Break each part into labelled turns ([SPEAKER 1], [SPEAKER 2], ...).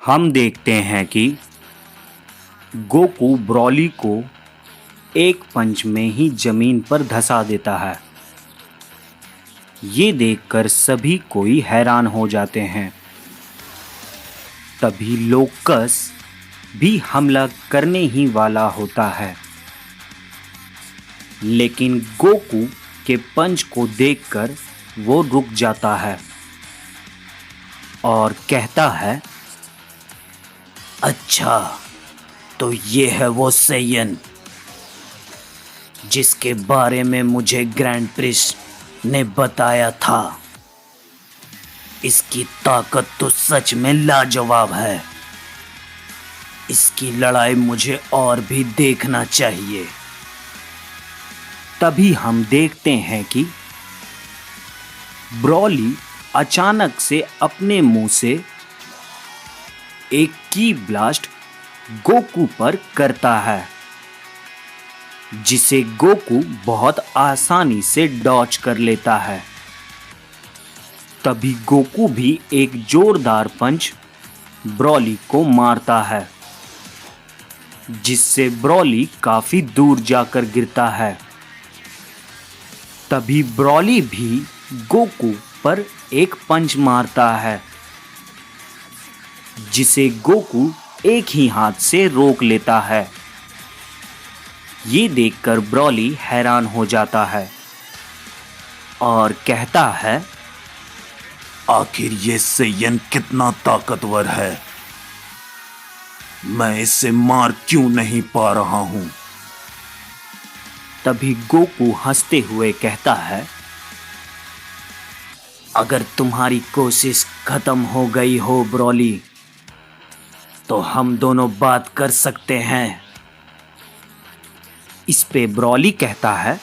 [SPEAKER 1] हम देखते हैं कि गोकू ब्रॉली को एक पंच में ही जमीन पर धंसा देता है। ये देखकर सभी कोई हैरान हो जाते हैं। तभी लोकस भी हमला करने ही वाला होता है, लेकिन गोकू के पंच को देखकर वो रुक जाता है और कहता है, अच्छा, तो ये है वो सेयन जिसके बारे में मुझे ग्रैंड प्रिस्ट ने बताया था। इसकी ताकत तो सच में लाजवाब है। इसकी लड़ाई मुझे और भी देखना चाहिए। तभी हम देखते हैं कि ब्रॉली अचानक से अपने मुंह से एक की ब्लास्ट गोकू पर करता है, जिसे गोकू बहुत आसानी से डॉच कर लेता है। तभी गोकू भी एक जोरदार पंच ब्रॉली को मारता है, जिससे ब्रॉली काफी दूर जाकर गिरता है। तभी ब्रॉली भी गोकू पर एक पंच मारता है, जिसे गोकू एक ही हाथ से रोक लेता है। ये देखकर ब्रॉली हैरान हो जाता है और कहता है,
[SPEAKER 2] आखिर ये सेयन कितना ताकतवर है। मैं इसे मार क्यों नहीं पा रहा हूं।
[SPEAKER 1] तभी गोकू हंसते हुए कहता है, अगर तुम्हारी कोशिश खत्म हो गई हो ब्रॉली, तो हम दोनों बात कर सकते हैं। इस पे ब्रॉली कहता है,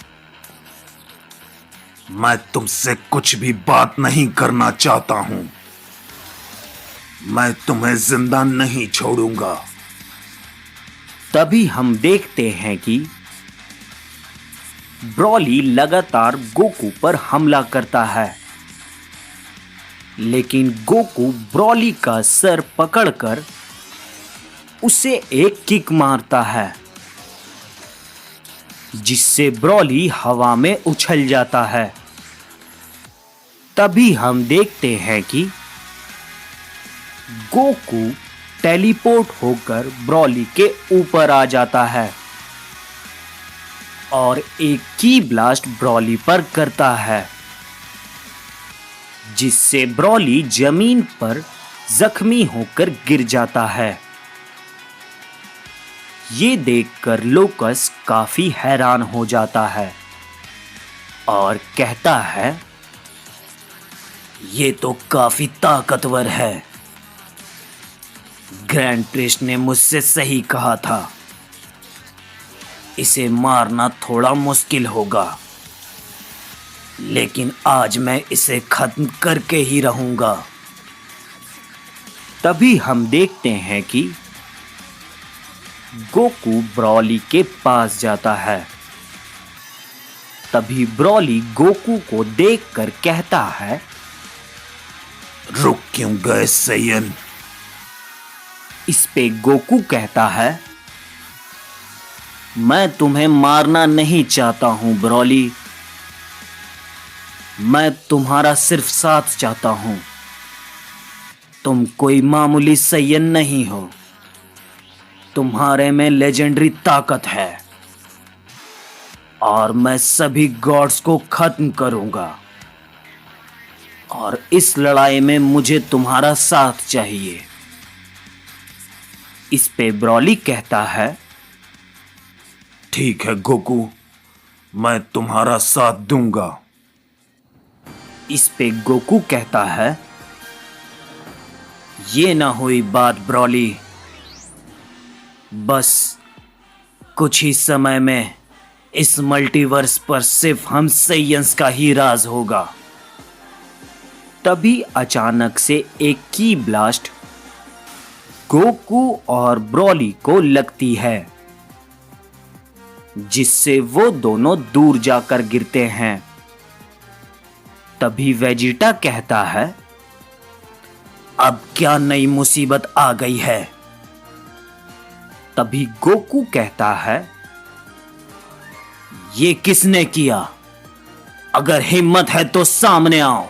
[SPEAKER 2] मैं तुमसे कुछ भी बात नहीं करना चाहता हूं। मैं तुम्हें जिंदा नहीं छोड़ूंगा।
[SPEAKER 1] तभी हम देखते हैं कि ब्रॉली लगातार गोकू पर हमला करता है, लेकिन गोकू ब्रॉली का सर पकड़कर उसे एक किक मारता है, जिससे ब्रॉली हवा में उछल जाता है। तभी हम देखते हैं कि गोकू टेलीपोर्ट होकर ब्रॉली के ऊपर आ जाता है और एक की ब्लास्ट ब्रॉली पर करता है, जिससे ब्रॉली जमीन पर जख्मी होकर गिर जाता है। ये देखकर लोकस काफी हैरान हो जाता है और कहता है, ये तो काफी ताकतवर है। ग्रैंड प्रिस्ट ने मुझसे सही कहा था। इसे मारना थोड़ा मुश्किल होगा, लेकिन आज मैं इसे खत्म करके ही रहूंगा। तभी हम देखते हैं कि गोकू ब्रॉली के पास जाता है। तभी ब्रॉली गोकू को देखकर कहता है,
[SPEAKER 2] रुक क्यों गए सेयन।
[SPEAKER 1] इस पे गोकू कहता है, मैं तुम्हें मारना नहीं चाहता हूं ब्रॉली। मैं तुम्हारा सिर्फ साथ चाहता हूं। तुम कोई मामूली सेयन नहीं हो। तुम्हारे में लेजेंडरी ताकत है और मैं सभी गॉड्स को खत्म करूंगा, और इस लड़ाई में मुझे तुम्हारा साथ चाहिए। इस पे ब्रॉली कहता है,
[SPEAKER 2] ठीक है गोकू, मैं तुम्हारा साथ दूंगा।
[SPEAKER 1] इस पे गोकू कहता है, ये ना हुई बात ब्रॉली। बस कुछ ही समय में इस मल्टीवर्स पर सिर्फ हम सेयंस का ही राज होगा। तभी अचानक से एक की ब्लास्ट गोकू और ब्रॉली को लगती है, जिससे वो दोनों दूर जाकर गिरते हैं। तभी वेजिटा कहता है, अब क्या नई मुसीबत आ गई है? तभी गोकू कहता है, ये किसने किया? अगर हिम्मत है तो सामने आओ।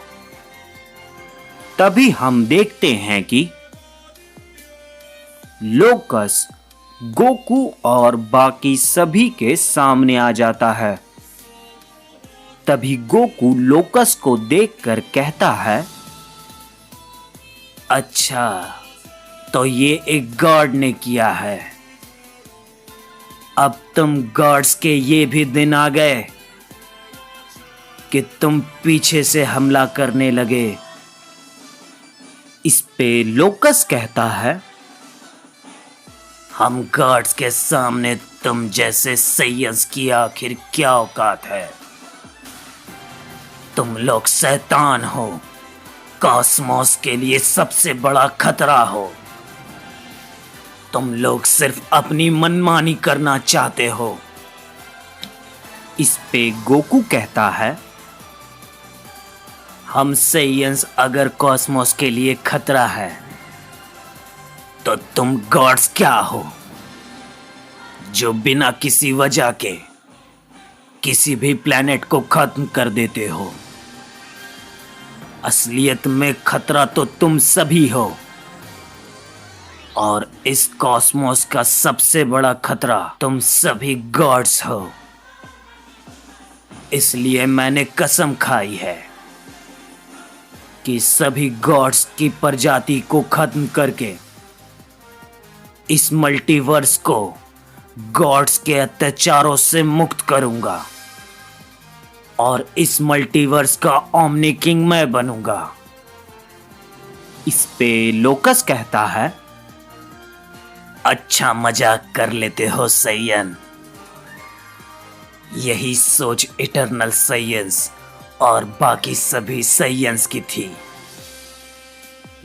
[SPEAKER 1] तभी हम देखते हैं कि लोकस गोकू और बाकी सभी के सामने आ जाता है। तभी गोकू लोकस को देखकर कहता है, अच्छा, तो ये एक गार्ड ने किया है। अब तुम गार्ड्स के ये भी दिन आ गए कि तुम पीछे से हमला करने लगे। इस पे लोकस कहता है, हम गार्ड्स के सामने तुम जैसे सैय्यद की आखिर क्या औकात है? तुम लोग शैतान हो, कॉस्मोस के लिए सबसे बड़ा खतरा हो। तुम लोग सिर्फ अपनी मनमानी करना चाहते हो। इस पे गोकू कहता है, हम सैय्यद अगर कॉस्मोस के लिए खतरा है तो तुम गॉड्स क्या हो, जो बिना किसी वजह के किसी भी प्लेनेट को खत्म कर देते हो। असलियत में खतरा तो तुम सभी हो, और इस कॉस्मोस का सबसे बड़ा खतरा तुम सभी गॉड्स हो। इसलिए मैंने कसम खाई है कि सभी गॉड्स की प्रजाति को खत्म करके इस मल्टीवर्स को गॉड्स के अत्याचारों से मुक्त करूंगा, और इस मल्टीवर्स का ओमनी किंग मैं बनूंगा। इस पे लोकस कहता है, अच्छा मजाक कर लेते हो सैयन। यही सोच इटर्नल सैयंस और बाकी सभी सैयंस की थी,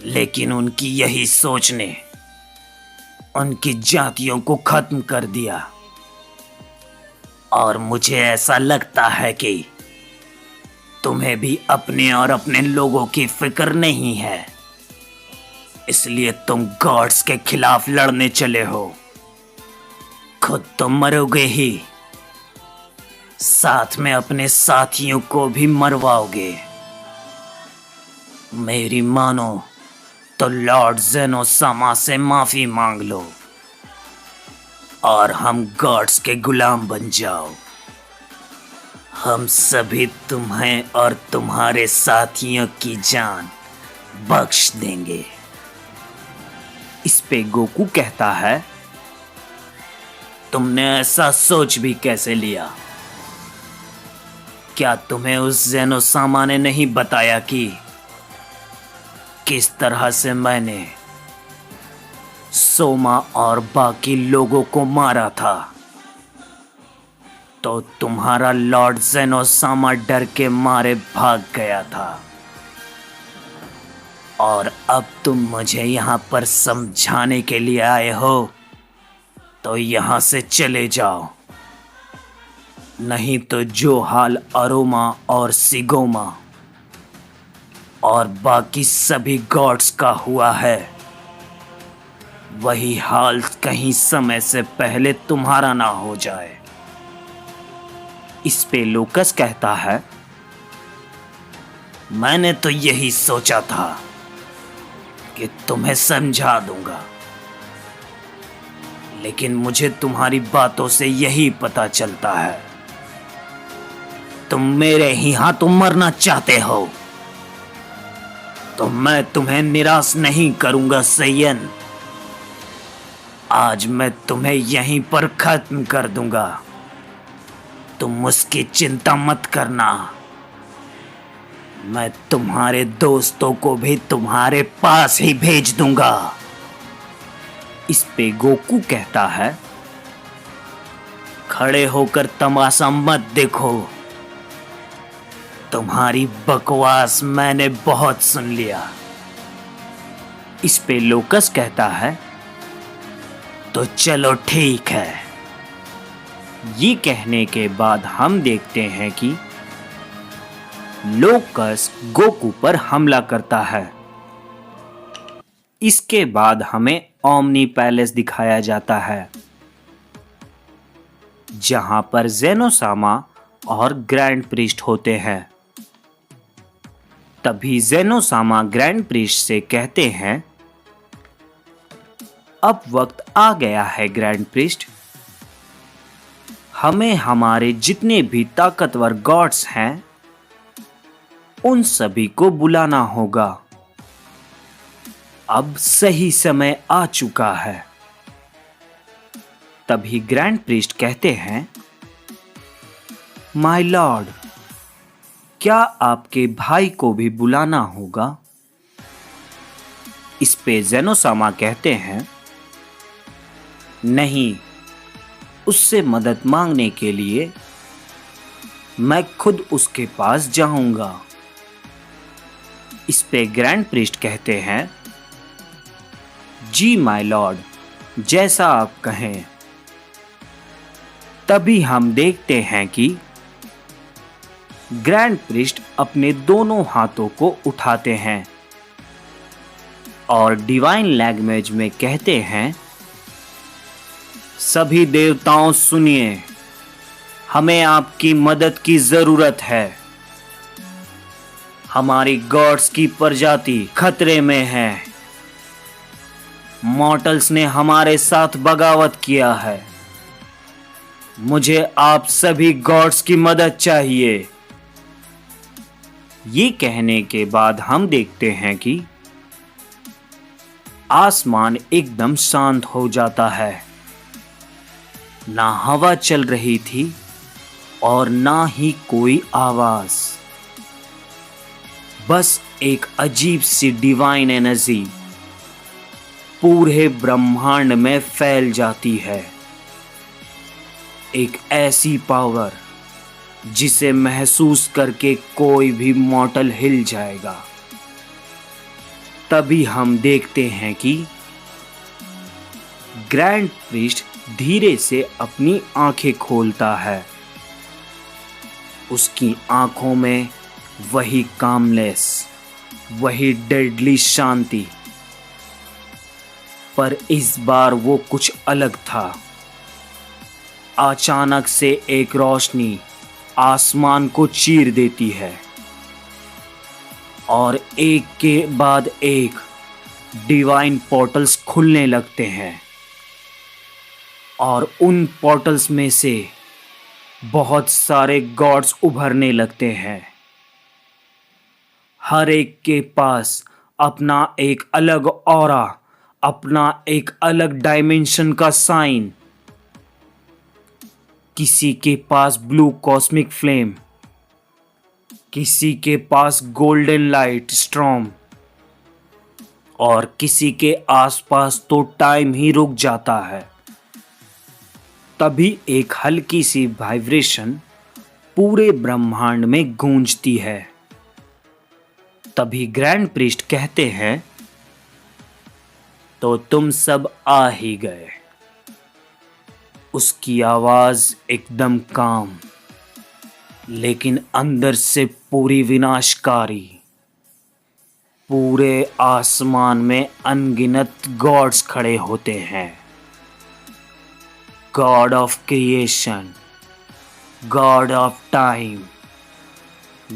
[SPEAKER 1] लेकिन उनकी यही सोच ने उनकी जातियों को खत्म कर दिया। और मुझे ऐसा लगता है कि तुम्हें भी अपने और अपने लोगों की फिक्र नहीं है, इसलिए तुम गॉड्स के खिलाफ लड़ने चले हो। खुद तो मरोगे ही, साथ में अपने साथियों को भी मरवाओगे। मेरी मानो तो लॉर्ड जेनोसामा से माफी मांग लो और हम गॉड्स के गुलाम बन जाओ। हम सभी तुम्हें और तुम्हारे साथियों की जान बख्श देंगे। इस पे गोकू कहता है, तुमने ऐसा सोच भी कैसे लिया? क्या तुम्हें उस जेनोसामा ने नहीं बताया कि किस तरह से मैंने सोमा और बाकी लोगों को मारा था? तो तुम्हारा लॉर्ड जेनोसामा डर के मारे भाग गया था, और अब तुम मुझे यहाँ पर समझाने के लिए आए हो, तो यहाँ से चले जाओ, नहीं तो जो हाल अरोमा और सिगोमा और बाकी सभी गॉड्स का हुआ है, वही हाल कहीं समय से पहले तुम्हारा ना हो जाए। इस पे लोकस कहता है, मैंने तो यही सोचा था कि तुम्हें समझा दूंगा, लेकिन मुझे तुम्हारी बातों से यही पता चलता है, तुम मेरे ही हाथों मरना चाहते हो। तो मैं तुम्हें निराश नहीं करूंगा सैयन। आज मैं तुम्हें यहीं पर खत्म कर दूंगा। तुम उसकी चिंता मत करना। मैं तुम्हारे दोस्तों को भी तुम्हारे पास ही भेज दूंगा। इस पे गोकू कहता है, खड़े होकर तमाशा मत देखो। तुम्हारी बकवास मैंने बहुत सुन लिया। इस पे लोकस कहता है, तो चलो ठीक है। ये कहने के बाद हम देखते हैं कि लोकस गोकू पर हमला करता है। इसके बाद हमें ओमनी पैलेस दिखाया जाता है, जहां पर जेनोसामा और ग्रैंड प्रीस्ट होते हैं। तभी जेनोसामा ग्रैंड प्रीस्ट से कहते हैं, अब वक्त आ गया है ग्रैंड प्रीस्ट, हमें हमारे जितने भी ताकतवर गॉड्स हैं उन सभी को बुलाना होगा। अब सही समय आ चुका है। तभी ग्रैंड प्रीस्ट कहते हैं, माय लॉर्ड, क्या आपके भाई को भी बुलाना होगा? इस पे जेनोसामा कहते हैं, नहीं, उससे मदद मांगने के लिए मैं खुद उसके पास जाऊंगा। इस पे ग्रैंड प्रीस्ट कहते हैं, जी माय लॉर्ड, जैसा आप कहें। तभी हम देखते हैं कि ग्रैंड प्रीस्ट अपने दोनों हाथों को उठाते हैं और डिवाइन लैंग्वेज में कहते हैं, सभी देवताओं सुनिए, हमें आपकी मदद की जरूरत है। हमारी गॉड्स की प्रजाति खतरे में है। मॉर्टल्स ने हमारे साथ बगावत किया है। मुझे आप सभी गॉड्स की मदद चाहिए। ये कहने के बाद हम देखते हैं कि आसमान एकदम शांत हो जाता है। ना हवा चल रही थी और ना ही कोई आवाज। बस एक अजीब सी डिवाइन एनर्जी पूरे ब्रह्मांड में फैल जाती है। एक ऐसी पावर जिसे महसूस करके कोई भी मॉर्टल हिल जाएगा। तभी हम देखते हैं कि ग्रैंड प्रीस्ट धीरे से अपनी आंखें खोलता है। उसकी आंखों में वही कामलेस, वही डेडली शांति, पर इस बार वो कुछ अलग था। अचानक से एक रोशनी आसमान को चीर देती है और एक के बाद एक डिवाइन पोर्टल्स खुलने लगते हैं और उन पोर्टल्स में से बहुत सारे गॉड्स उभरने लगते हैं। हर एक के पास अपना एक अलग ऑरा, अपना एक अलग डायमेंशन का साइन। किसी के पास ब्लू कॉस्मिक फ्लेम, किसी के पास गोल्डन लाइट स्ट्रॉम और किसी के आसपास तो टाइम ही रुक जाता है। तभी एक हल्की सी वाइब्रेशन पूरे ब्रह्मांड में गूंजती है। तभी ग्रैंड प्रीस्ट कहते हैं, तो तुम सब आ ही गए। उसकी आवाज एकदम काम, लेकिन अंदर से पूरी विनाशकारी। पूरे आसमान में अनगिनत गॉड्स खड़े होते हैं। God of creation, God of time,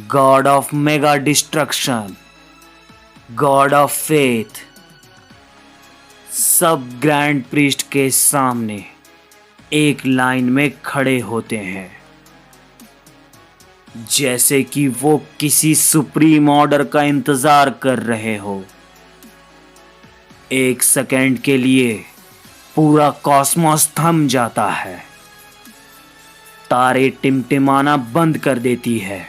[SPEAKER 1] God of mega destruction, God of faith, सब ग्रैंड प्रीस्ट के सामने एक लाइन में खड़े होते हैं, जैसे कि वो किसी सुप्रीम ऑर्डर का इंतजार कर रहे हो। एक सेकंड के लिए पूरा कॉस्मोस थम जाता है। तारे टिमटिमाना बंद कर देती है।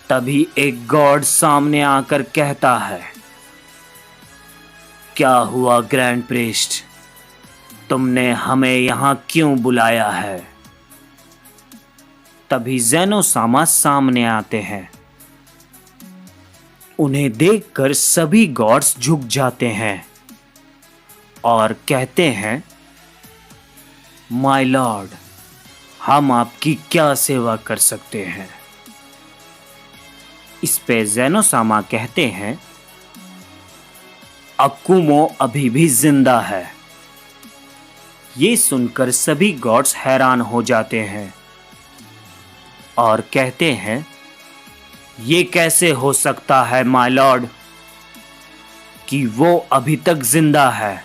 [SPEAKER 1] तभी एक गॉड सामने आकर कहता है, क्या हुआ ग्रैंड प्रीस्ट, तुमने हमें यहां क्यों बुलाया है? तभी जेनोसामा सामने आते हैं। उन्हें देखकर सभी गॉड्स झुक जाते हैं और कहते हैं, माय लॉर्ड, हम आपकी क्या सेवा कर सकते हैं? इस पे जेनोसामा कहते हैं, अकुमो अभी भी जिंदा है। ये सुनकर सभी गॉड्स हैरान हो जाते हैं और कहते हैं, ये कैसे हो सकता है माय लॉर्ड कि वो अभी तक जिंदा है।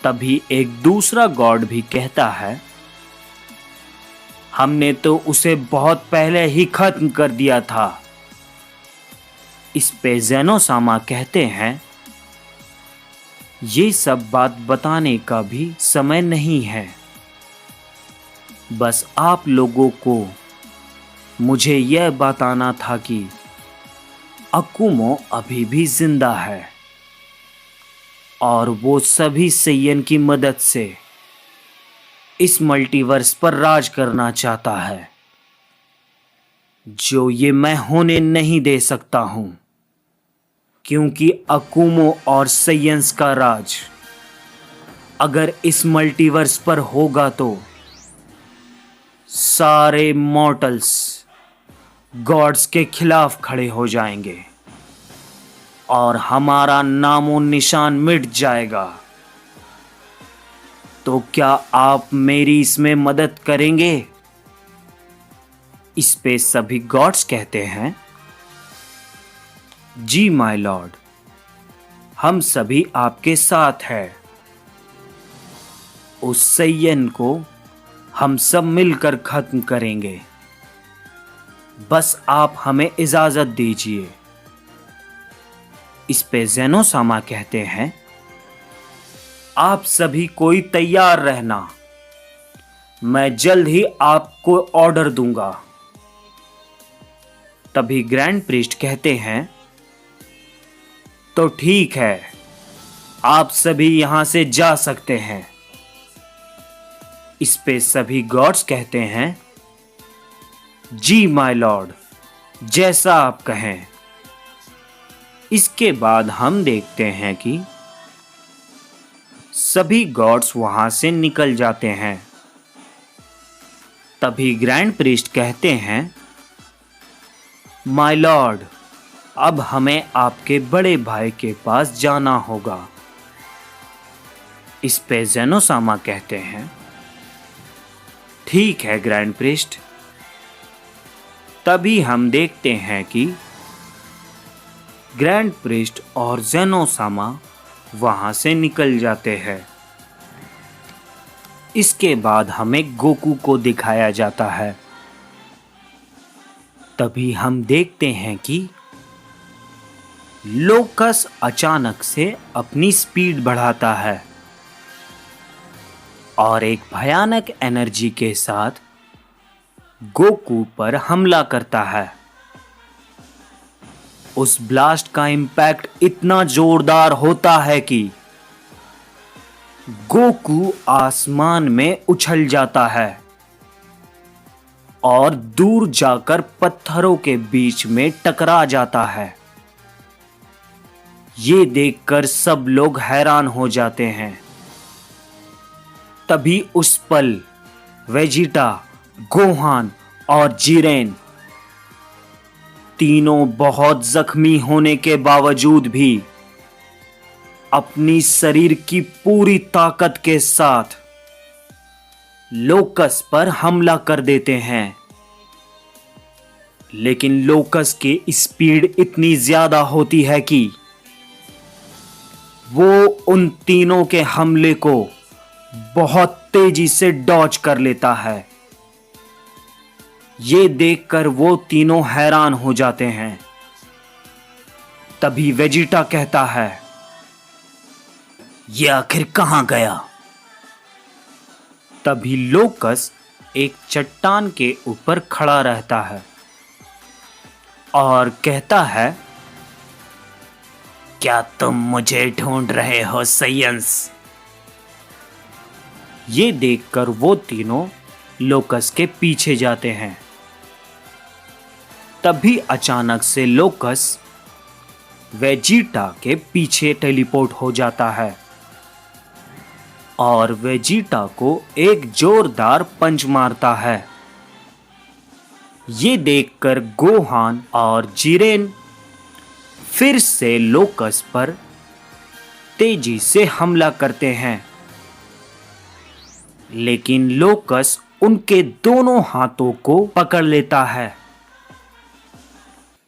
[SPEAKER 1] तभी एक दूसरा गॉड भी कहता है, हमने तो उसे बहुत पहले ही खत्म कर दिया था। इस पे ज़ेनोसामा कहते हैं, ये सब बात बताने का भी समय नहीं है। बस आप लोगों को मुझे यह बताना था कि अकुमो अभी भी जिंदा है और वो सभी सैयन की मदद से इस मल्टीवर्स पर राज करना चाहता है, जो ये मैं होने नहीं दे सकता हूं, क्योंकि अकुमो और सैयंस का राज अगर इस मल्टीवर्स पर होगा तो सारे मॉर्टल्स गॉड्स के खिलाफ खड़े हो जाएंगे और हमारा नामो निशान मिट जाएगा। तो क्या आप मेरी इसमें मदद करेंगे? इस पे सभी गॉड्स कहते हैं, जी माय लॉर्ड, हम सभी आपके साथ हैं। उस सैयन को हम सब मिलकर खत्म करेंगे। बस आप हमें इजाजत दीजिए। इस पे ज़ेनोसामा कहते हैं, आप सभी कोई तैयार रहना, मैं जल्द ही आपको ऑर्डर दूंगा। तभी ग्रैंड प्रीस्ट कहते हैं, तो ठीक है, आप सभी यहां से जा सकते हैं। इस पे सभी गॉड्स कहते हैं, जी माय लॉर्ड, जैसा आप कहें। इसके बाद हम देखते हैं कि सभी गॉड्स वहां से निकल जाते हैं। तभी ग्रैंड प्रीस्ट कहते हैं, माय लॉर्ड, अब हमें आपके बड़े भाई के पास जाना होगा। इस पे ज़ेनोसामा कहते हैं, ठीक है ग्रैंड प्रीस्ट। तभी हम देखते हैं कि ग्रैंड प्रीस्ट और ज़ेनोसामा वहां से निकल जाते हैं। इसके बाद हमें गोकू को दिखाया जाता है। तभी हम देखते हैं कि लोकस अचानक से अपनी स्पीड बढ़ाता है और एक भयानक एनर्जी के साथ गोकू पर हमला करता है। उस ब्लास्ट का इम्पैक्ट इतना जोरदार होता है कि गोकू आसमान में उछल जाता है और दूर जाकर पत्थरों के बीच में टकरा जाता है। ये देखकर सब लोग हैरान हो जाते हैं। तभी उस पल वेजिटा, गोहान और जिरेन तीनों बहुत जख्मी होने के बावजूद भी अपनी शरीर की पूरी ताकत के साथ लोकस पर हमला कर देते हैं। लेकिन लोकस की स्पीड इतनी ज्यादा होती है कि वो उन तीनों के हमले को बहुत तेजी से डॉज कर लेता है। ये देखकर वो तीनों हैरान हो जाते हैं। तभी वेजिटा कहता है, ये आखिर कहां गया? तभी लोकस एक चट्टान के ऊपर खड़ा रहता है और कहता है, क्या तुम मुझे ढूंढ रहे हो सैयंस? ये देखकर वो तीनों लोकस के पीछे जाते हैं। तभी अचानक से लोकस वेजिटा के पीछे टेलीपोर्ट हो जाता है और वेजिटा को एक जोरदार पंच मारता है। ये देखकर गोहान और जिरेन फिर से लोकस पर तेजी से हमला करते हैं, लेकिन लोकस उनके दोनों हाथों को पकड़ लेता है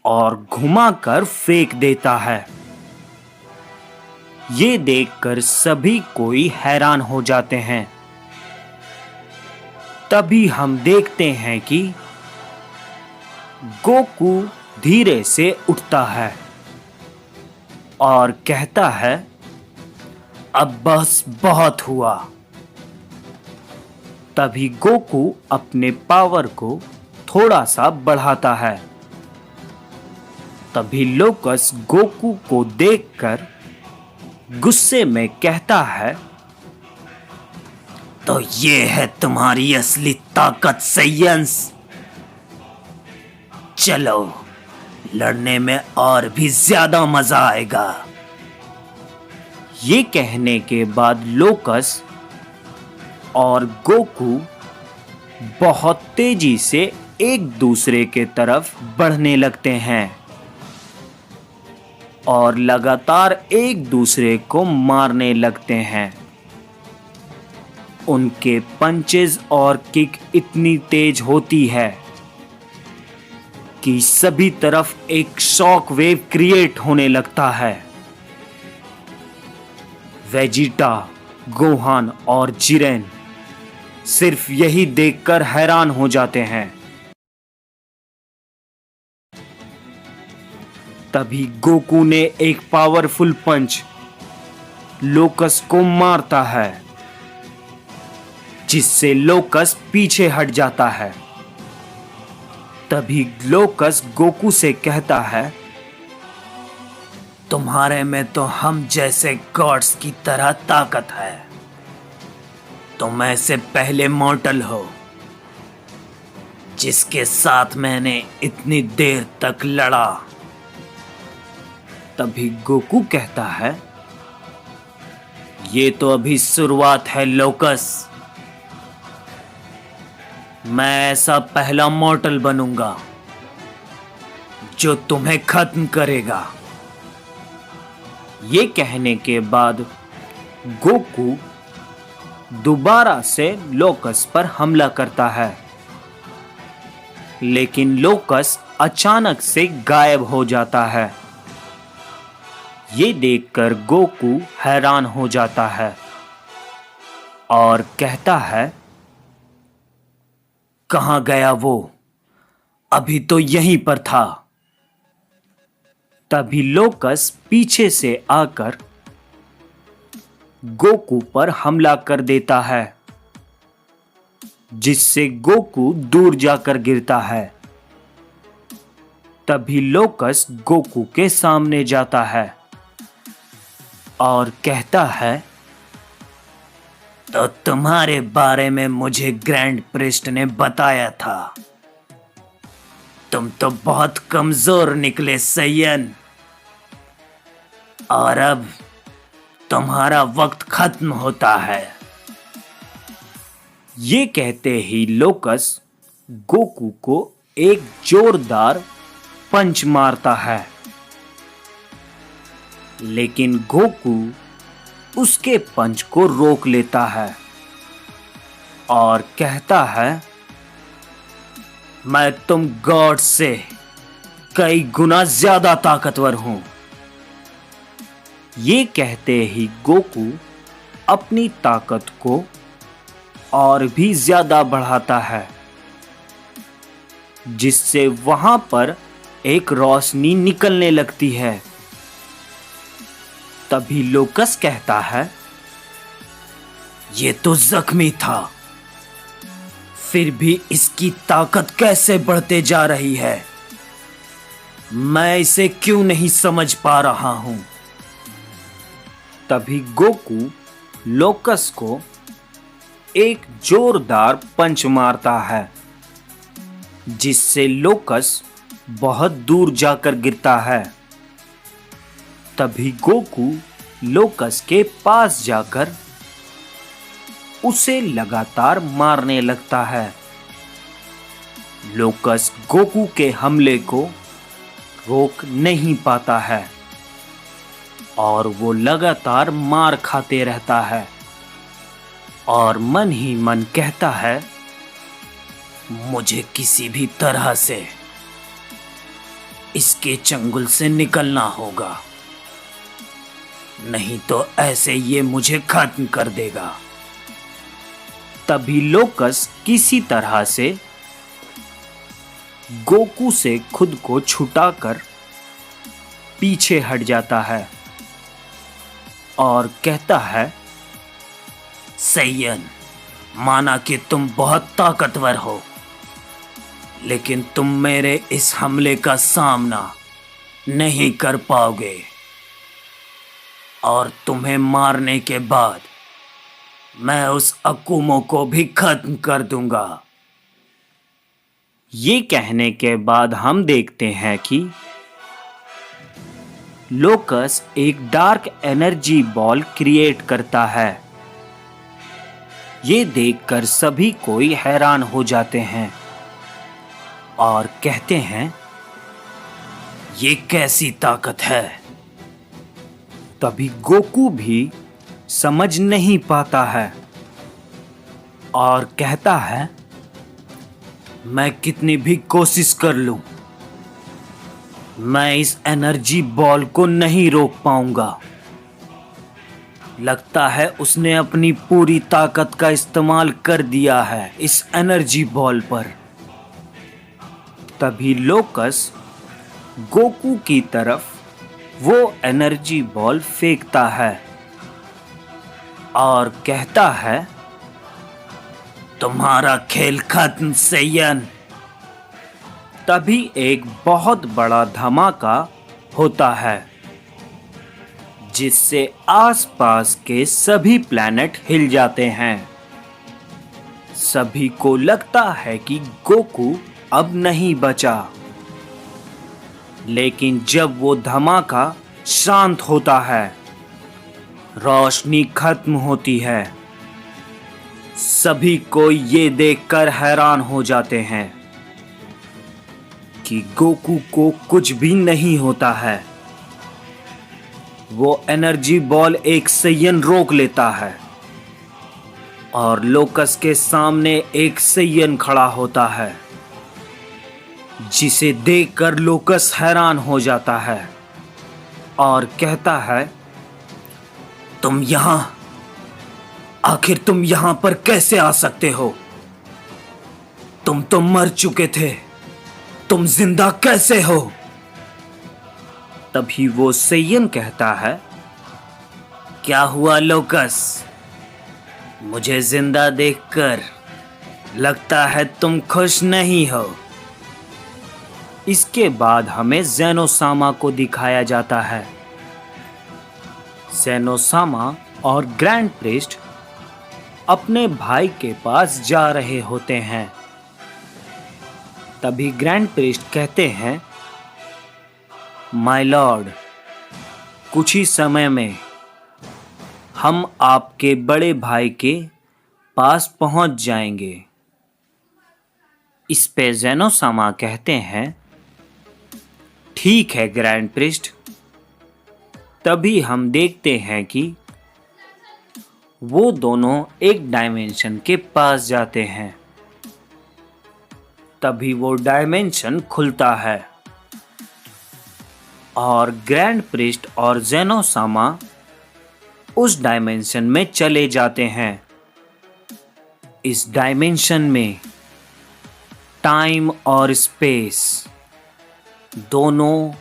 [SPEAKER 1] और घुमाकर फेंक देता है। ये देखकर सभी कोई हैरान हो जाते हैं। तभी हम देखते हैं कि गोकू धीरे से उठता है और कहता है, अब बस बहुत हुआ। तभी गोकू अपने पावर को थोड़ा सा बढ़ाता है। तभी लोकस गोकू को देखकर गुस्से में कहता है, तो ये है तुम्हारी असली ताकत सैयंस। चलो, लड़ने में और भी ज्यादा मजा आएगा। ये कहने के बाद लोकस और गोकू बहुत तेजी से एक दूसरे के तरफ बढ़ने लगते हैं और लगातार एक दूसरे को मारने लगते हैं। उनके पंचेस और किक इतनी तेज होती है कि सभी तरफ एक शॉक वेव क्रिएट होने लगता है। वेजिटा, गोहान और जिरेन सिर्फ यही देखकर हैरान हो जाते हैं। तभी गोकू ने एक पावरफुल पंच लोकस को मारता है, जिससे लोकस पीछे हट जाता है। तभी लोकस गोकू से कहता है, तुम्हारे में तो हम जैसे गॉड्स की तरह ताकत है। तुम ऐसे पहले मॉर्टल हो जिसके साथ मैंने इतनी देर तक लड़ा। तभी गोकू कहता है, ये तो अभी शुरुआत है लोकस। मैं ऐसा पहला मॉर्टल बनूंगा जो तुम्हें खत्म करेगा। ये कहने के बाद गोकू दोबारा से लोकस पर हमला करता है, लेकिन लोकस अचानक से गायब हो जाता है। ये देखकर गोकू हैरान हो जाता है और कहता है, कहां गया वो? अभी तो यहीं पर था। तभी लोकस पीछे से आकर गोकू पर हमला कर देता है, जिससे गोकू दूर जाकर गिरता है। तभी लोकस गोकू के सामने जाता है और कहता है, तो तुम्हारे बारे में मुझे ग्रैंड प्रिस्ट ने बताया था। तुम तो बहुत कमजोर निकले सैयन, और अब तुम्हारा वक्त खत्म होता है। ये कहते ही लोकस गोकू को एक जोरदार पंच मारता है, लेकिन गोकू उसके पंच को रोक लेता है और कहता है, मैं तुम गॉड से कई गुना ज्यादा ताकतवर हूं। ये कहते ही गोकू अपनी ताकत को और भी ज्यादा बढ़ाता है, जिससे वहां पर एक रोशनी निकलने लगती है। तभी लोकस कहता है, ये तो जख्मी था, फिर भी इसकी ताकत कैसे बढ़ते जा रही है? मैं इसे क्यों नहीं समझ पा रहा हूं। तभी गोकू लोकस को एक जोरदार पंच मारता है, जिससे लोकस बहुत दूर जाकर गिरता है। तभी गोकू लोकस के पास जाकर उसे लगातार मारने लगता है। लोकस गोकू के हमले को रोक नहीं पाता है और वो लगातार मार खाते रहता है और मन ही मन कहता है, मुझे किसी भी तरह से इसके चंगुल से निकलना होगा, नहीं तो ऐसे ये मुझे खत्म कर देगा। तभी लोकस किसी तरह से गोकू से खुद को छुटाकर पीछे हट जाता है और कहता है, सैयन, माना कि तुम बहुत ताकतवर हो, लेकिन तुम मेरे इस हमले का सामना नहीं कर पाओगे और तुम्हें मारने के बाद मैं उस अकुमो को भी खत्म कर दूंगा। ये कहने के बाद हम देखते हैं कि लोकस एक डार्क एनर्जी बॉल क्रिएट करता है। ये देखकर सभी कोई हैरान हो जाते हैं और कहते हैं, ये कैसी ताकत है। तभी गोकू भी समझ नहीं पाता है और कहता है, मैं कितनी भी कोशिश कर लूं, मैं इस एनर्जी बॉल को नहीं रोक पाऊंगा। लगता है उसने अपनी पूरी ताकत का इस्तेमाल कर दिया है इस एनर्जी बॉल पर। तभी लोकस गोकू की तरफ वो एनर्जी बॉल फेंकता है और कहता है, तुम्हारा खेल खत्म सैयन। तभी एक बहुत बड़ा धमाका होता है जिससे आसपास के सभी प्लैनेट हिल जाते हैं। सभी को लगता है कि गोकू अब नहीं बचा, लेकिन जब वो धमाका शांत होता है, रोशनी खत्म होती है, सभी को ये देखकर हैरान हो जाते हैं कि गोकू को कुछ भी नहीं होता है। वो एनर्जी बॉल एक सैयन रोक लेता है और लोकस के सामने एक सैयन खड़ा होता है, जिसे देखकर लोकस हैरान हो जाता है और कहता है, आखिर तुम यहां पर कैसे आ सकते हो? तुम तो मर चुके थे, तुम जिंदा कैसे हो? तभी वो सैयन कहता है, क्या हुआ लोकस? मुझे जिंदा देखकर लगता है तुम खुश नहीं हो। इसके बाद हमें ज़ेनोसामा को दिखाया जाता है। ज़ेनोसामा और ग्रैंड प्रिस्ट अपने भाई के पास जा रहे होते हैं। तभी ग्रैंड प्रिस्ट कहते हैं, माय लॉर्ड, कुछ ही समय में हम आपके बड़े भाई के पास पहुंच जाएंगे। इस पे ज़ेनोसामा कहते हैं, ठीक है ग्रैंड प्रिस्ट। तभी हम देखते हैं कि वो दोनों एक डायमेंशन के पास जाते हैं। तभी वो डायमेंशन खुलता है और ग्रैंड प्रिस्ट और ज़ेनोसामा उस डायमेंशन में चले जाते हैं। इस डायमेंशन में टाइम और स्पेस दोनों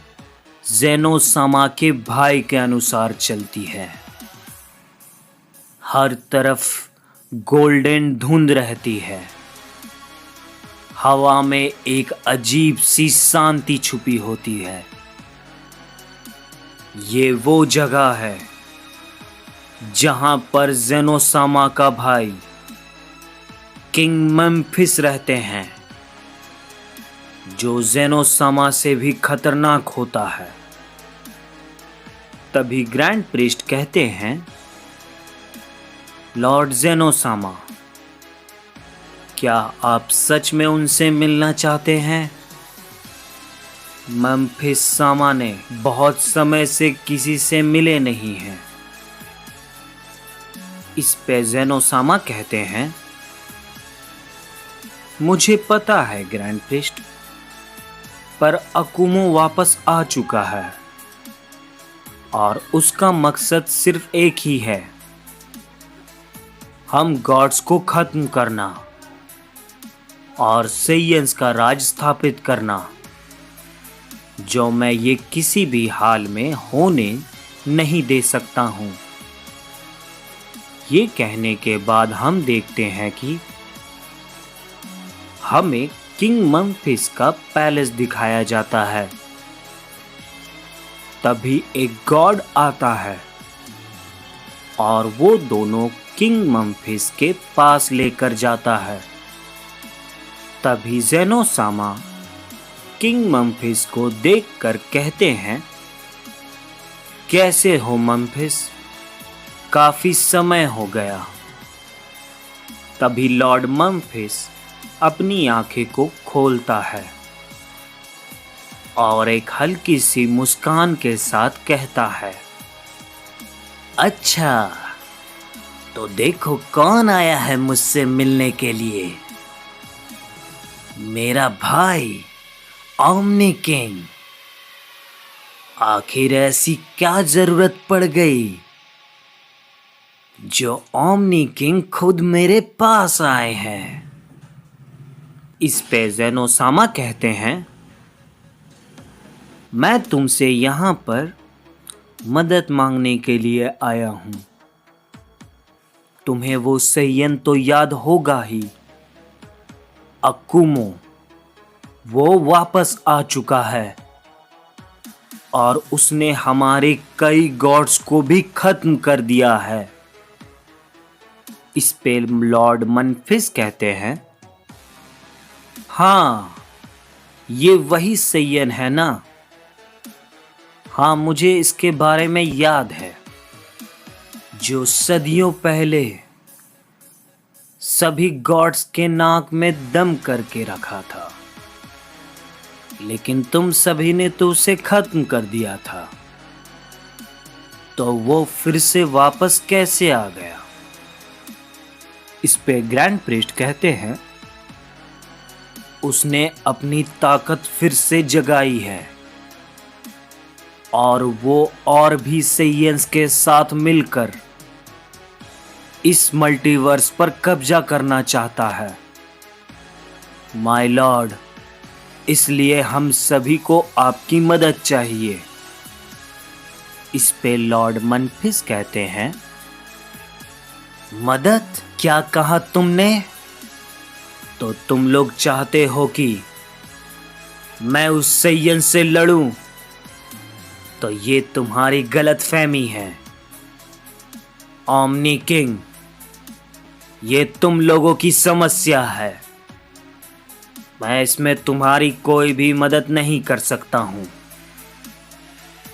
[SPEAKER 1] ज़ेनोसामा के भाई के अनुसार चलती है। हर तरफ गोल्डन धुंध रहती है। हवा में एक अजीब सी शांति छुपी होती है। ये वो जगह है जहां पर ज़ेनोसामा का भाई किंग मेम्फिस रहते हैं, जो ज़ेनोसामा से भी खतरनाक होता है। तभी ग्रैंड प्रिस्ट कहते हैं, लॉर्ड ज़ेनोसामा, क्या आप सच में उनसे मिलना चाहते हैं? मेम्फिस सामा ने बहुत समय से किसी से मिले नहीं हैं। इस पे ज़ेनोसामा कहते हैं, मुझे पता है ग्रैंड प्रिस्ट, पर अकुमो वापस आ चुका है और उसका मकसद सिर्फ एक ही है, हम गॉड्स को खत्म करना और सेयंस का राज स्थापित करना, जो मैं ये किसी भी हाल में होने नहीं दे सकता हूँ। ये कहने के बाद हम देखते हैं कि हमें किंग मेम्फिस का पैलेस दिखाया जाता है। तभी एक गॉड आता है और वो दोनों किंग मेम्फिस के पास लेकर जाता है। तभी ज़ेनोसामा किंग मेम्फिस को देखकर कहते हैं, कैसे हो मेम्फिस, काफी समय हो गया। तभी लॉर्ड मेम्फिस अपनी आंखें को खोलता है और एक हल्की सी मुस्कान के साथ कहता है, अच्छा तो देखो कौन आया है मुझसे मिलने के लिए, मेरा भाई ओमनी किंग। आखिर ऐसी क्या जरूरत पड़ गई जो ओमनी किंग खुद मेरे पास आए हैं। इस पे ज़ेनोसामा कहते हैं, मैं तुमसे यहाँ पर मदद मांगने के लिए आया हूँ। तुम्हें वो सेयन तो याद होगा ही, अकुमो, वो वापस आ चुका है और उसने हमारे कई गॉड्स को भी खत्म कर दिया है। इस पे लॉर्ड मेम्फिस कहते हैं, हाँ ये वही सेयन है ना, हाँ मुझे इसके बारे में याद है, जो सदियों पहले सभी गॉड्स के नाक में दम करके रखा था, लेकिन तुम सभी ने तो उसे खत्म कर दिया था, तो वो फिर से वापस कैसे आ गया। इस पे ग्रैंड प्रीस्ट कहते हैं, उसने अपनी ताकत फिर से जगाई है और वो और भी सेयंस के साथ मिलकर इस मल्टीवर्स पर कब्जा करना चाहता है। माय लॉर्ड, इसलिए हम सभी को आपकी मदद चाहिए। इस पे लॉर्ड मेम्फिस कहते हैं, मदद? क्या कहा तुमने? तो तुम लोग चाहते हो कि मैं उस सेयन से लड़ूं? तो ये तुम्हारी गलतफहमी है ओमनी किंग, ये तुम लोगों की समस्या है। मैं इसमें तुम्हारी कोई भी मदद नहीं कर सकता हूँ।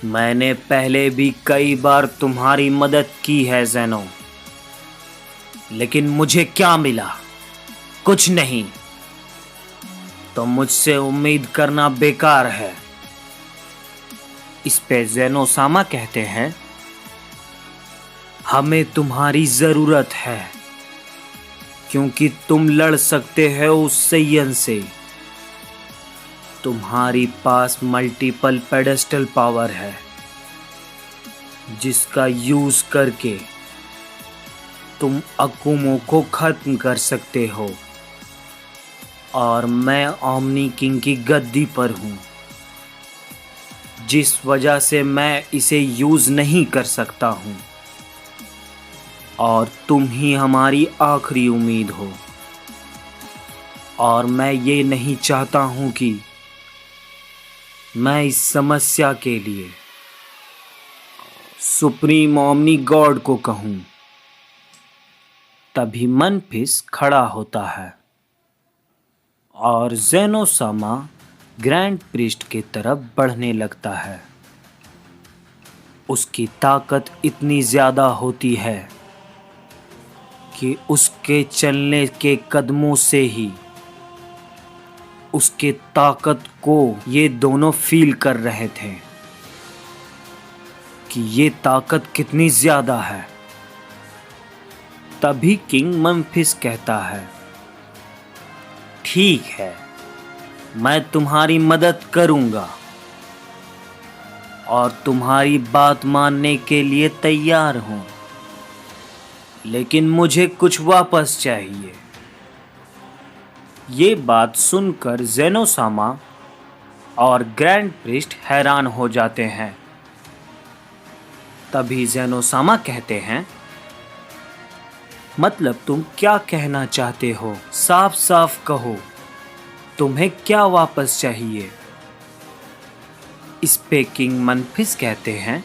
[SPEAKER 1] मैंने पहले भी कई बार तुम्हारी मदद की है ज़ेनो, लेकिन मुझे क्या मिला? कुछ नहीं। तो मुझसे उम्मीद करना बेकार है। इस पे ज़ेनोसामा कहते हैं, हमें तुम्हारी ज़रूरत है क्योंकि तुम लड़ सकते हो उस सेयन से। तुम्हारी पास मल्टीपल पेडेस्टल पावर है जिसका यूज करके तुम अकुमो को खत्म कर सकते हो और मैं ओमनी किंग की गद्दी पर हूँ, जिस वजह से मैं इसे यूज नहीं कर सकता हूँ और तुम ही हमारी आखिरी उम्मीद हो। और मैं ये नहीं चाहता हूँ कि मैं इस समस्या के लिए सुप्रीम ओमनी गॉड को कहूँ। तभी मेम्फिस खड़ा होता है और ज़ेनोसामा ग्रैंड प्रीस्ट की तरफ बढ़ने लगता है। उसकी ताकत इतनी ज़्यादा होती है कि उसके चलने के कदमों से ही उसके ताकत को ये दोनों फील कर रहे थे कि ये ताकत कितनी ज्यादा है। तभी किंग मेम्फिस कहता है, ठीक है, मैं तुम्हारी मदद करूंगा और तुम्हारी बात मानने के लिए तैयार हूं, लेकिन मुझे कुछ वापस चाहिए। ये बात सुनकर ज़ेनोसामा और ग्रैंड प्रीस्ट हैरान हो जाते हैं। तभी ज़ेनोसामा कहते हैं, मतलब तुम क्या कहना चाहते हो? साफ साफ कहो, तुम्हें क्या वापस चाहिए? इस पे किंग मेम्फिस कहते हैं,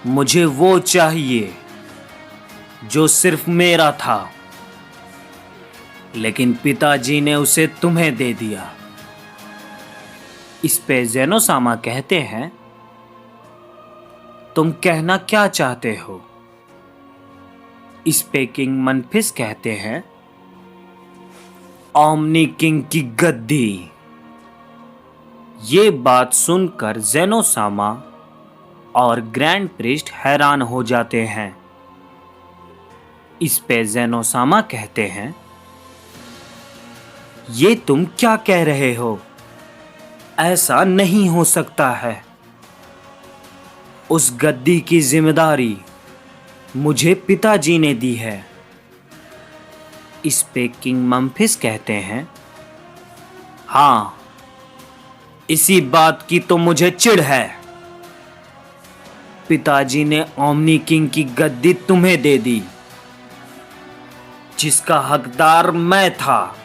[SPEAKER 1] मुझे वो चाहिए जो सिर्फ मेरा था, लेकिन पिताजी ने उसे तुम्हें दे दिया। इस पे ज़ेनोसामा कहते हैं, तुम कहना क्या चाहते हो? इस पे किंग मेम्फिस कहते हैं, ओमनी किंग की गद्दी। ये बात सुनकर ज़ेनोसामा और ग्रैंड प्रीस्ट हैरान हो जाते हैं। इस पे ज़ेनोसामा कहते हैं, ये तुम क्या कह रहे हो? ऐसा नहीं हो सकता है। उस गद्दी की जिम्मेदारी मुझे पिताजी ने दी है। इस पे किंग मेम्फिस कहते हैं, हाँ, इसी बात की तो मुझे चिढ़ है। पिताजी ने ओमनी किंग की गद्दी तुम्हें दे दी, जिसका हकदार मैं था।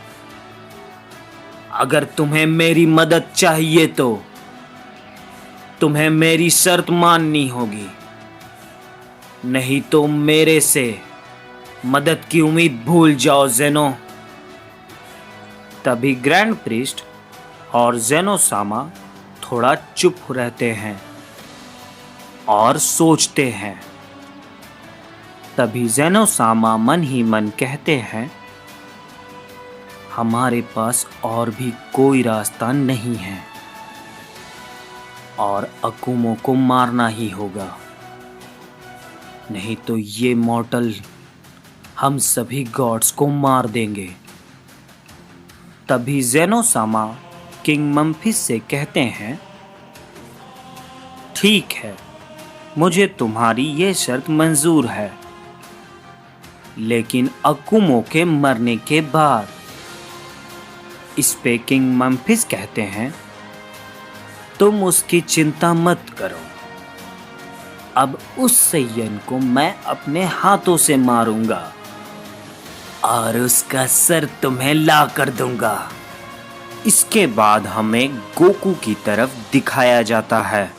[SPEAKER 1] अगर तुम्हें मेरी मदद चाहिए तो तुम्हें मेरी शर्त माननी होगी, नहीं तो मेरे से मदद की उम्मीद भूल जाओ ज़ेनो। तभी ग्रैंड प्रीस्ट और ज़ेनोसामा थोड़ा चुप रहते हैं और सोचते हैं। तभी ज़ेनोसामा मन ही मन कहते हैं, हमारे पास और भी कोई रास्ता नहीं है और अकुमो को मारना ही होगा, नहीं तो ये मॉर्टल हम सभी गॉड्स को मार देंगे। तभी ज़ेनोसामा किंग मेम्फिस से कहते हैं, ठीक है, मुझे तुम्हारी ये शर्त मंजूर है, लेकिन अकुमो के मरने के बाद। इस पे किंग मेम्फिस कहते हैं, तुम उसकी चिंता मत करो, अब उस सैयन को मैं अपने हाथों से मारूंगा और उसका सर तुम्हें ला कर दूंगा। इसके बाद हमें गोकू की तरफ दिखाया जाता है।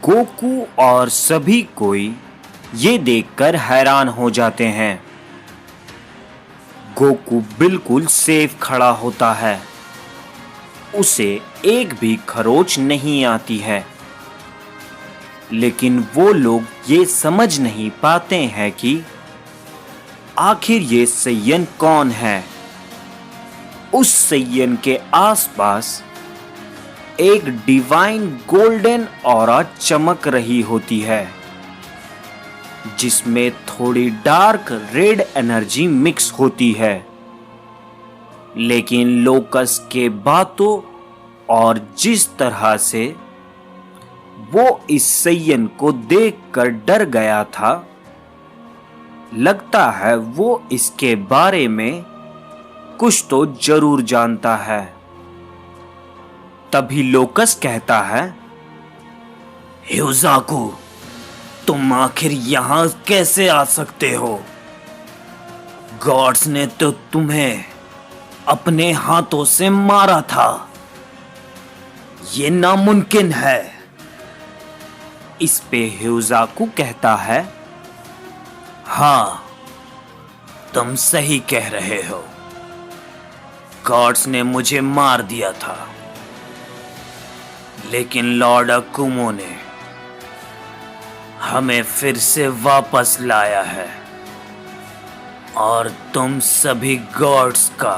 [SPEAKER 1] गोकू और सभी कोई ये देखकर हैरान हो जाते हैं। गोकू बिल्कुल सेफ खड़ा होता है, उसे एक भी खरोच नहीं आती है, लेकिन वो लोग ये समझ नहीं पाते हैं कि आखिर ये सैयन कौन है। उस सैयन के आसपास एक डिवाइन गोल्डन ऑरा चमक रही होती है, जिसमें थोड़ी डार्क रेड एनर्जी मिक्स होती है। लेकिन लोकस के बातों और जिस तरह से वो इस सैयन को देखकर डर गया था, लगता है वो इसके बारे में कुछ तो जरूर जानता है। तभी लोकस कहता है, ह्यूज़ाकू, तुम आखिर यहां कैसे आ सकते हो? गॉड्स ने तो तुम्हें अपने हाथों से मारा था, ये नामुमकिन है। इस पे ह्यूज़ाकू कहता है, हाँ, तुम सही कह रहे हो, गॉड्स ने मुझे मार दिया था, लेकिन लॉर्ड अकुमो ने हमें फिर से वापस लाया है और तुम सभी गॉड्स का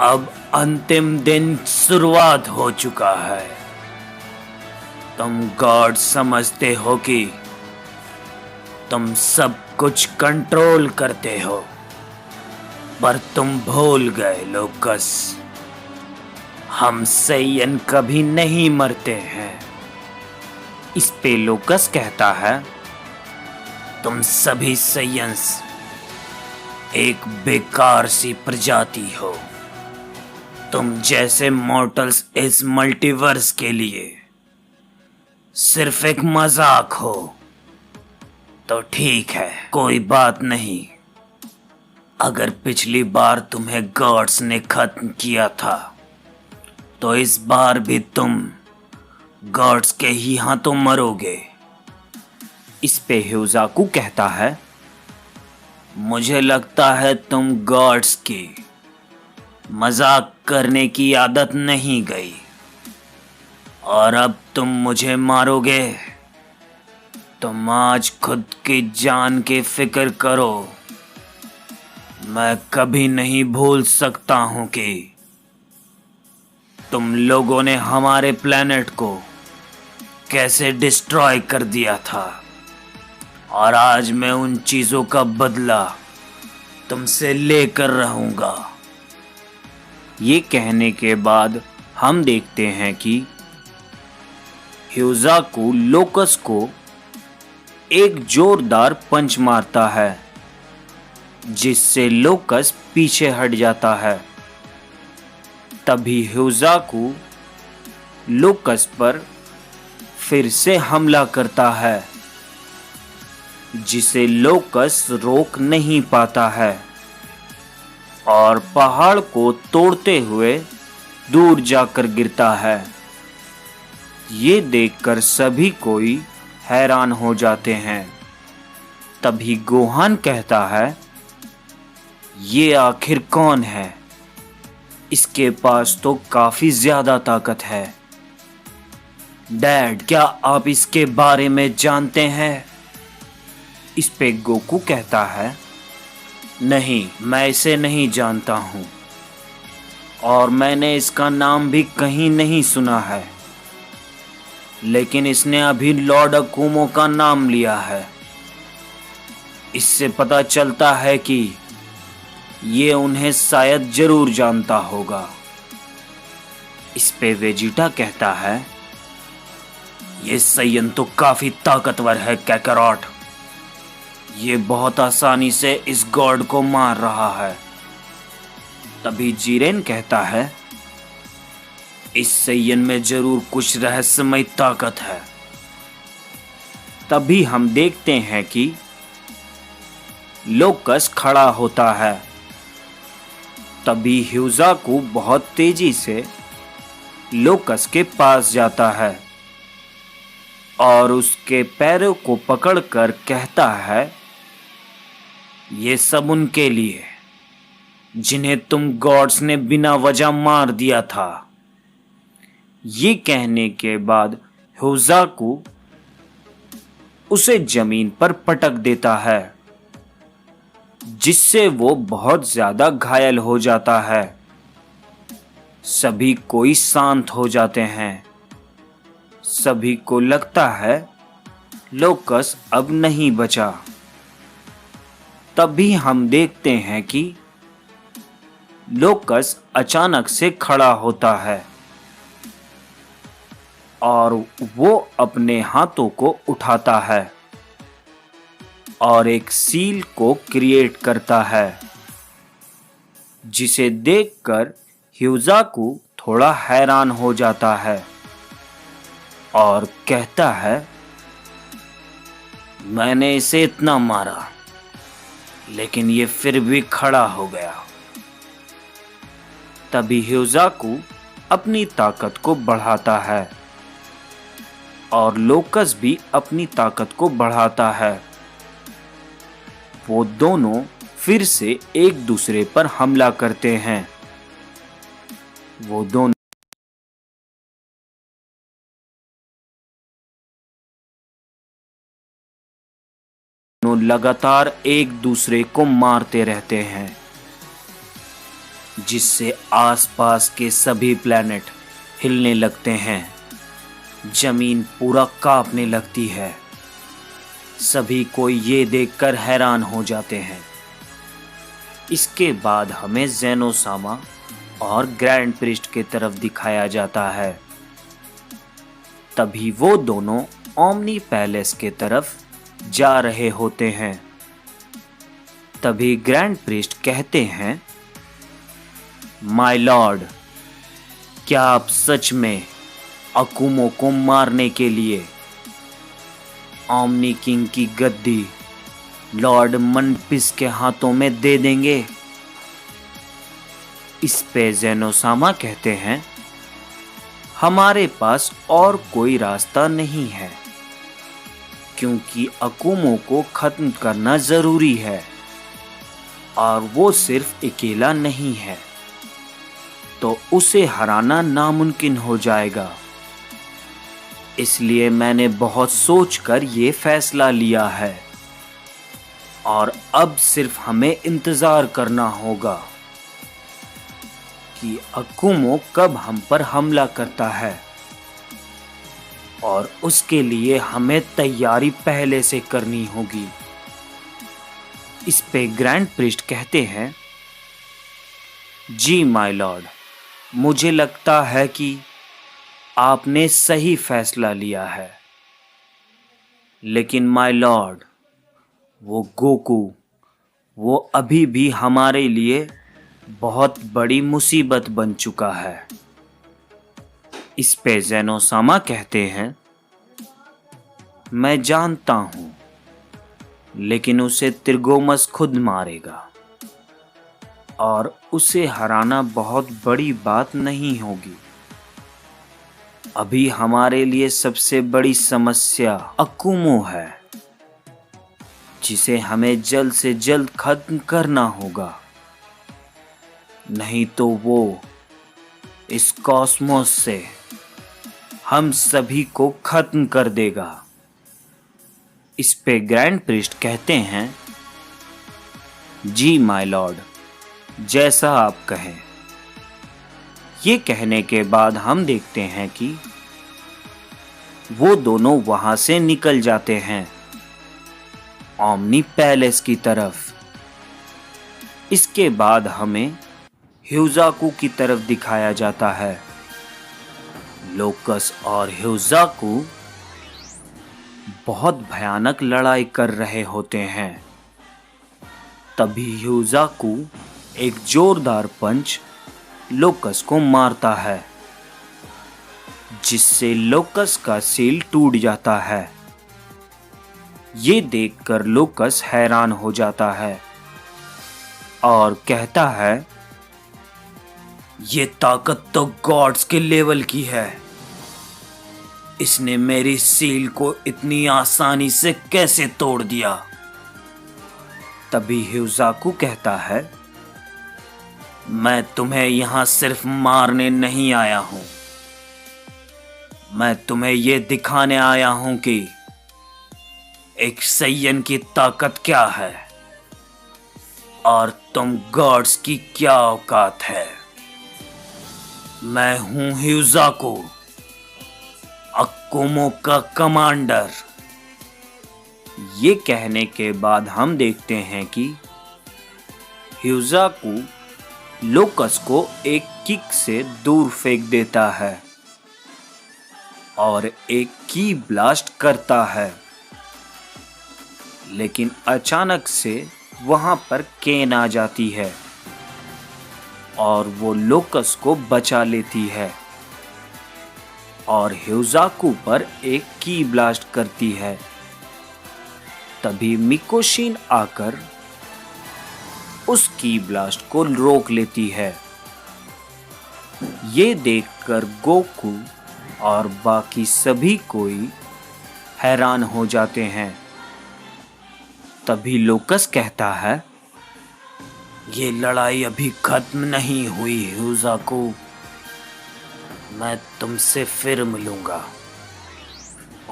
[SPEAKER 1] अब अंतिम दिन शुरुआत हो चुका है। तुम गॉड समझते हो कि तुम सब कुछ कंट्रोल करते हो, पर तुम भूल गए लोकस, हम सैयन कभी नहीं मरते हैं। इस पे लोकस कहता है, तुम सभी सैयंस एक बेकार सी प्रजाति हो। तुम जैसे मॉर्टल्स इस मल्टीवर्स के लिए सिर्फ एक मजाक हो। तो ठीक है, कोई बात नहीं। अगर पिछली बार तुम्हें गॉड्स ने खत्म किया था, तो इस बार भी तुम गॉड्स के ही हाथों मरोगे। इस पे ह्यूजाकू कहता है, मुझे लगता है तुम गॉड्स की मजाक करने की आदत नहीं गई, और अब तुम मुझे मारोगे। तुम आज खुद की जान की फिक्र करो। मैं कभी नहीं भूल सकता हूं कि तुम लोगों ने हमारे प्लेनेट को कैसे डिस्ट्रॉय कर दिया था, और आज मैं उन चीजों का बदला तुमसे लेकर रहूंगा। ये कहने के बाद हम देखते हैं कि ह्यूजाकू लोकस को एक जोरदार पंच मारता है, जिससे लोकस पीछे हट जाता है। तभी ह्यूजाकू लोकस पर फिर से हमला करता है, जिसे लोकस रोक नहीं पाता है और पहाड़ को तोड़ते हुए दूर जाकर गिरता है। ये देखकर सभी कोई हैरान हो जाते हैं। तभी गोहान कहता है, ये आखिर कौन है? इसके पास तो काफी ज्यादा ताकत है। डैड, क्या आप इसके बारे में जानते हैं? इस पे गोकू कहता है, नहीं, मैं इसे नहीं जानता हूं, और मैंने इसका नाम भी कहीं नहीं सुना है। लेकिन इसने अभी लॉर्ड अकुमो का नाम लिया है। इससे पता चलता है कि ये उन्हें शायद जरूर जानता होगा। इस पे वेजिटा कहता है, ये सैयन तो काफी ताकतवर है कैकरॉट। ये बहुत आसानी से इस गॉड को मार रहा है। तभी जीरेन कहता है, इस सैयन में जरूर कुछ रहस्यमय ताकत है। तभी हम देखते हैं कि लोकस खड़ा होता है। तभी ह्यूजाकू बहुत तेजी से लोकस के पास जाता है और उसके पैरों को पकड़कर कहता है, ये सब उनके लिए जिन्हें तुम गॉड्स ने बिना वजह मार दिया था। ये कहने के बाद ह्यूजाकू उसे जमीन पर पटक देता है, जिससे वो बहुत ज्यादा घायल हो जाता है। सभी कोई शांत हो जाते हैं। सभी को लगता है लोकस अब नहीं बचा। तभी हम देखते हैं कि लोकस अचानक से खड़ा होता है और वो अपने हाथों को उठाता है और एक सील को क्रिएट करता है, जिसे देखकर ह्यूजाकू थोड़ा हैरान हो जाता है और कहता है, मैंने इसे इतना मारा, लेकिन ये फिर भी खड़ा हो गया। तभी ह्यूजाकू अपनी ताकत को बढ़ाता है और लोकस भी अपनी ताकत को बढ़ाता है। वो दोनों फिर से एक दूसरे पर हमला करते हैं। वो दोनों दोनों लगातार एक दूसरे को मारते रहते हैं, जिससे आसपास के सभी प्लैनेट हिलने लगते हैं। जमीन पूरा कांपने लगती है। सभी को ये देखकर हैरान हो जाते हैं। इसके बाद हमें ज़ेनोसामा और ग्रैंड प्रिस्ट के तरफ दिखाया जाता है। तभी वो दोनों ओमनी पैलेस के तरफ जा रहे होते हैं। तभी ग्रैंड प्रिस्ट कहते हैं, माय लॉर्ड, क्या आप सच में अकुमो को मारने के लिए ओमनी किंग की गद्दी लॉर्ड मनपिस के हाथों में दे देंगे? इस पे ज़ेनोसामा कहते हैं, हमारे पास और कोई रास्ता नहीं है, क्योंकि अकुमो को खत्म करना जरूरी है और वो सिर्फ अकेला नहीं है, तो उसे हराना नामुमकिन हो जाएगा। इसलिए मैंने बहुत सोचकर ये फैसला लिया है और अब सिर्फ हमें इंतजार करना होगा कि अकुमो कब हम पर हमला करता है, और उसके लिए हमें तैयारी पहले से करनी होगी। इस पे ग्रैंड प्रिस्ट कहते हैं, जी माय लॉर्ड, मुझे लगता है कि आपने सही फैसला लिया है, लेकिन माय लॉर्ड, वो गोकू, वो अभी भी हमारे लिए बहुत बड़ी मुसीबत बन चुका है। इस पे ज़ेनोसामा कहते हैं, मैं जानता हूं, लेकिन उसे तिरगोमस खुद मारेगा और उसे हराना बहुत बड़ी बात नहीं होगी। अभी हमारे लिए सबसे बड़ी समस्या अकुमो है, जिसे हमें जल्द से जल्द खत्म करना होगा, नहीं तो वो इस कॉस्मोस से हम सभी को खत्म कर देगा। इस पे ग्रैंड प्रिस्ट कहते हैं, जी माय लॉर्ड, जैसा आप कहें। ये कहने के बाद हम देखते हैं कि वो दोनों वहां से निकल जाते हैं ओमनी पैलेस की तरफ। इसके बाद हमें ह्यूजाकू की तरफ दिखाया जाता है। लोकस और ह्यूजाकू बहुत भयानक लड़ाई कर रहे होते हैं। तभी ह्यूजाकू एक जोरदार पंच लोकस को मारता है, जिससे लोकस का सील टूट जाता है। ये देखकर लोकस हैरान हो जाता है और कहता है, ये ताकत तो गॉड्स के लेवल की है। इसने मेरी सील को इतनी आसानी से कैसे तोड़ दिया? तभी ह्यूजाकू कहता है, मैं तुम्हें यहां सिर्फ मारने नहीं आया हूं, मैं तुम्हें यह दिखाने आया हूं कि एक सैयन की ताकत क्या है और तुम गॉड्स की क्या औकात है। मैं हूं ह्यूजाकू, अकुमो का कमांडर। ये कहने के बाद हम देखते हैं कि ह्यूजाकू लोकस को एक किक से दूर फेंक देता है और एक की ब्लास्ट करता है, लेकिन अचानक से वहां पर केन आ जाती है और वो लोकस को बचा लेती है और ह्यूजाकू पर एक की ब्लास्ट करती है। तभी मिकोशिन आकर उस की ब्लास्ट को रोक लेती है। ये देखकर गोकू और बाकी सभी कोई हैरान हो जाते हैं। तभी लोकस कहता है, ये लड़ाई अभी खत्म नहीं हुई ह्यूजाकू, मैं तुमसे फिर मिलूंगा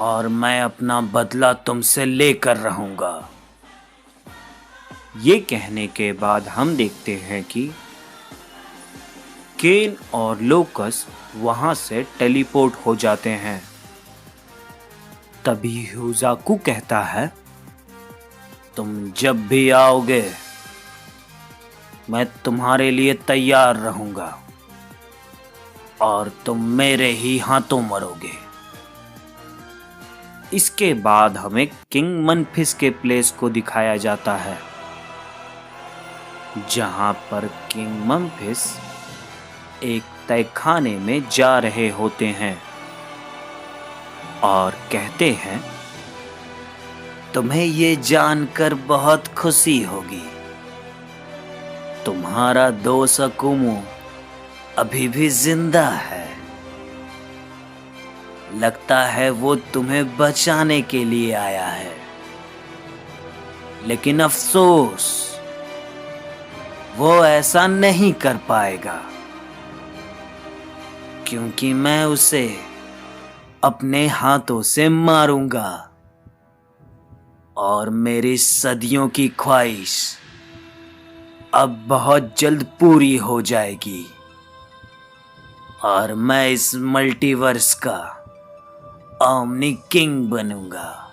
[SPEAKER 1] और मैं अपना बदला तुमसे लेकर रहूंगा। ये कहने के बाद हम देखते हैं कि केन और लोकस वहां से टेलीपोर्ट हो जाते हैं। तभी हुजाकू कहता है, तुम जब भी आओगे मैं तुम्हारे लिए तैयार रहूंगा और तुम मेरे ही हाथों मरोगे। इसके बाद हमें किंग मनफिस के प्लेस को दिखाया जाता है, जहां पर किंग मनफिस एक तहखाने में जा रहे होते हैं और कहते हैं, तुम्हें ये जानकर बहुत खुशी होगी, तुम्हारा दोस्त अकुमो अभी भी जिंदा है। लगता है वो तुम्हें बचाने के लिए आया है, लेकिन अफसोस वो ऐसा नहीं कर पाएगा, क्योंकि मैं उसे अपने हाथों से मारूंगा और मेरी सदियों की ख्वाहिश अब बहुत जल्द पूरी हो जाएगी और मैं इस मल्टीवर्स का ओमनी किंग बनूंगा।